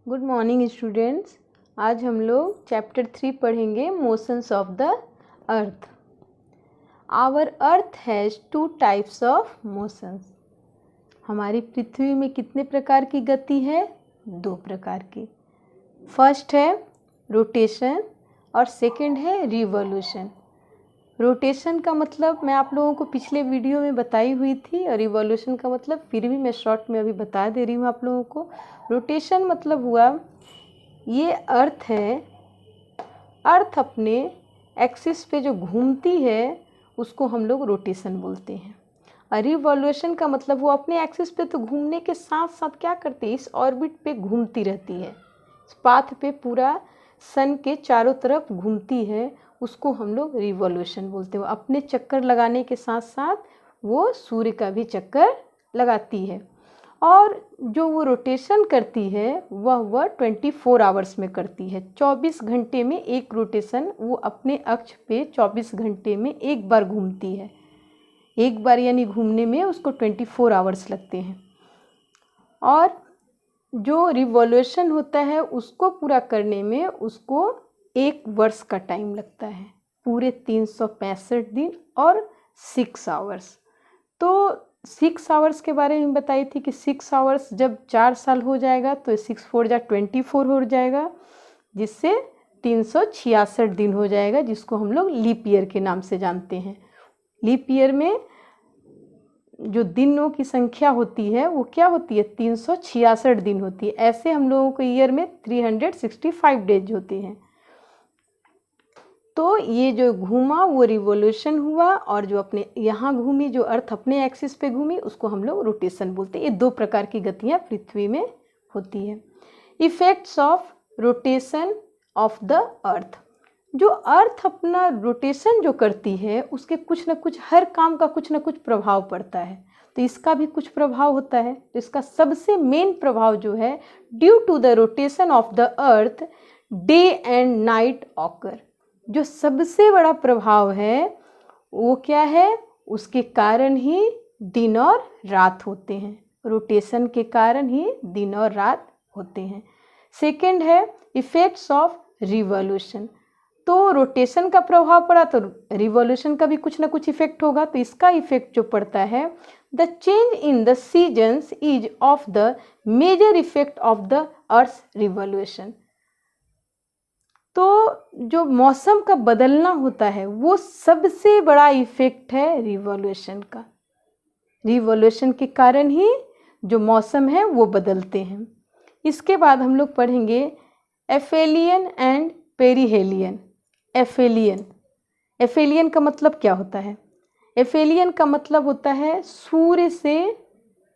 Good morning students. आज हम लोग चैप्टर 3 पढ़ेंगे motions of the earth. Our earth has 2 types of motions. हमारी पृथ्वी में कितने प्रकार की गति है? 2 प्रकार की। फर्स्ट है रोटेशन और सेकंड है रिवॉल्यूशन। रोटेशन का मतलब मैं आप लोगों को पिछले वीडियो में बताई हुई थी और रिवॉल्यूशन का मतलब फिर भी मैं शॉर्ट में अभी बता दे रही हूँ आप लोगों को। रोटेशन मतलब हुआ ये अर्थ है, अर्थ अपने एक्सिस पे जो घूमती है उसको हम लोग रोटेशन बोलते हैं। और रिवॉल्यूशन का मतलब वो अपने एक्सिस पे तो घूमने के साथ साथ क्या करती है, इस ऑर्बिट पे घूमती रहती है, इस पाथ पे पूरा सन के चारों तरफ घूमती है, उसको हम लोग रिवॉल्यूशन बोलते हैं। वो अपने चक्कर लगाने के साथ साथ वो सूर्य का भी चक्कर लगाती है। और जो वो रोटेशन करती है वह 24 आवर्स में करती है। 24 घंटे में एक रोटेशन वो अपने अक्ष पे 24 घंटे में एक बार घूमती है। एक बार यानी घूमने में उसको 24 आवर्स लगते हैं। और जो रिवॉल्यूशन होता है उसको पूरा करने में उसको 1 वर्ष का टाइम लगता है, पूरे 365 दिन और 6 आवर्स। तो 6 आवर्स के बारे में बताई थी कि 6 आवर्स जब 4 साल हो जाएगा तो 6 4 जा 24 हो जाएगा, जिससे 366 दिन हो जाएगा, जिसको हम लोग लीप ईयर के नाम से जानते हैं। लीप ईयर में जो दिनों की संख्या होती है वो क्या होती है? 366 दिन होती है। ऐसे हम लोगों को ईयर में 365 डेज होते हैं। तो ये जो घूमा वो रिवॉल्यूशन हुआ, और जो अपने यहाँ घूमी, जो अर्थ अपने एक्सिस पे घूमी, उसको हम लोग रोटेशन बोलते हैं। ये 2 प्रकार की गतियाँ पृथ्वी में होती है। Effects of rotation of the अर्थ। जो अर्थ अपना रोटेशन जो करती है उसके कुछ न कुछ, हर काम का कुछ न कुछ प्रभाव पड़ता है। तो इसका भी कुछ प्रभाव होता है। तो इसका सबसे मेन प्रभाव जो है, due to the rotation of the earth day and night occur. जो सबसे बड़ा प्रभाव है वो क्या है? उसके कारण ही दिन और रात होते हैं। रोटेशन के कारण ही दिन और रात होते हैं। सेकंड है इफेक्ट्स ऑफ रिवॉल्यूशन। तो रोटेशन का प्रभाव पड़ा तो रिवॉल्यूशन का भी कुछ ना कुछ इफेक्ट होगा। तो इसका इफेक्ट जो पड़ता है, the change in the seasons is of the major effect of the earth revolution. तो जो मौसम का बदलना होता है वो सबसे बड़ा इफेक्ट है रिवॉल्यूशन का। रिवॉल्यूशन के कारण ही जो मौसम है वो बदलते हैं। इसके बाद हम लोग पढ़ेंगे एफेलियन एंड पेरिहेलियन। एफेलियन, एफेलियन का मतलब क्या होता है? एफेलियन का मतलब होता है सूर्य से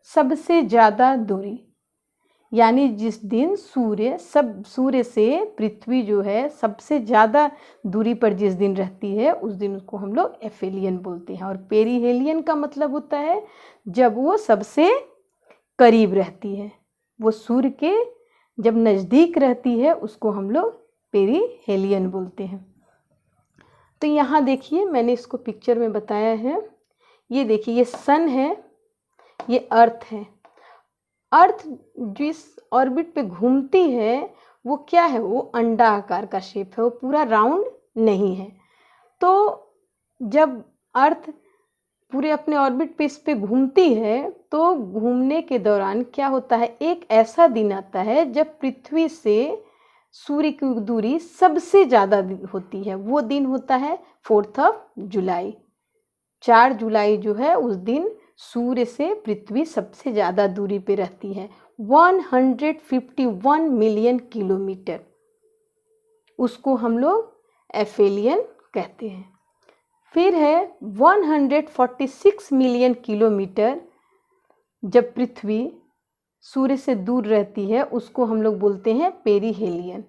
सबसे ज़्यादा दूरी। यानी जिस दिन सूर्य से पृथ्वी जो है सबसे ज़्यादा दूरी पर जिस दिन रहती है उस दिन उसको हम लोग एफेलियन बोलते हैं। और पेरिहेलियन का मतलब होता है जब वो सबसे करीब रहती है, वो सूर्य के जब नज़दीक रहती है उसको हम लोग पेरिहेलियन बोलते हैं। तो यहाँ देखिए, मैंने इसको पिक्चर में बताया है। ये देखिए, ये सन है, ये अर्थ है। अर्थ जिस ऑर्बिट पे घूमती है वो क्या है? वो अंडा आकार का शेप है, वो पूरा राउंड नहीं है। तो जब अर्थ पूरे अपने ऑर्बिट पे इस पे घूमती है तो घूमने के दौरान क्या होता है, एक ऐसा दिन आता है जब पृथ्वी से सूर्य की दूरी सबसे ज़्यादा होती है। वो दिन होता है 4 जुलाई। 4 जुलाई जो है उस दिन सूर्य से पृथ्वी सबसे ज़्यादा दूरी पे रहती है, 151 मिलियन किलोमीटर। उसको हम लोग एफेलियन कहते हैं। फिर है 146 मिलियन किलोमीटर जब पृथ्वी सूर्य से दूर रहती है, उसको हम लोग बोलते हैं पेरिहेलियन।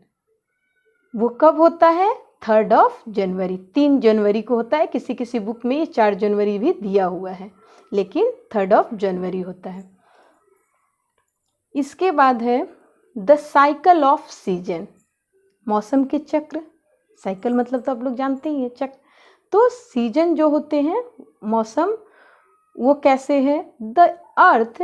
वो कब होता है? 3 जनवरी, 3 जनवरी को होता है। किसी किसी बुक में ये 4 जनवरी भी दिया हुआ है, लेकिन 3 जनवरी होता है। इसके बाद है द साइकिल ऑफ सीजन। मौसम के चक्र, साइकिल मतलब तो आप लोग जानते ही हैं, चक्र। तो सीजन जो होते हैं, मौसम, वो कैसे है? The earth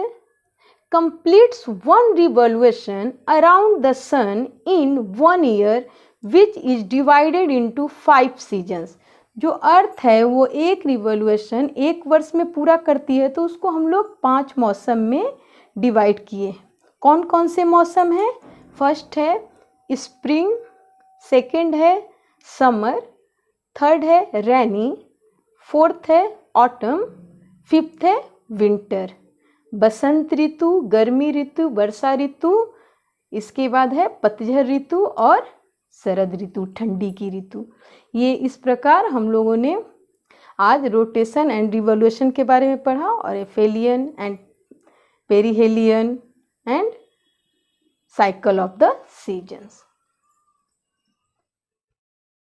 completes one revolution around the sun in 1 year which is divided into 5 seasons। जो अर्थ है वो एक रिवॉल्यूशन एक वर्ष में पूरा करती है, तो उसको हम लोग 5 मौसम में डिवाइड किए। कौन कौन से मौसम हैं? फर्स्ट है स्प्रिंग, सेकंड है समर, थर्ड है रेनी, फोर्थ है ऑटम, फिफ्थ है विंटर। बसंत ऋतु, गर्मी ऋतु, वर्षा ऋतु, इसके बाद है पतझड़ ऋतु और शरद ऋतु, ठंडी की ऋतु। ये इस प्रकार हम लोगों ने आज रोटेशन एंड रिवॉल्यूशन के बारे में पढ़ा और aphelion and perihelion and cycle of the seasons.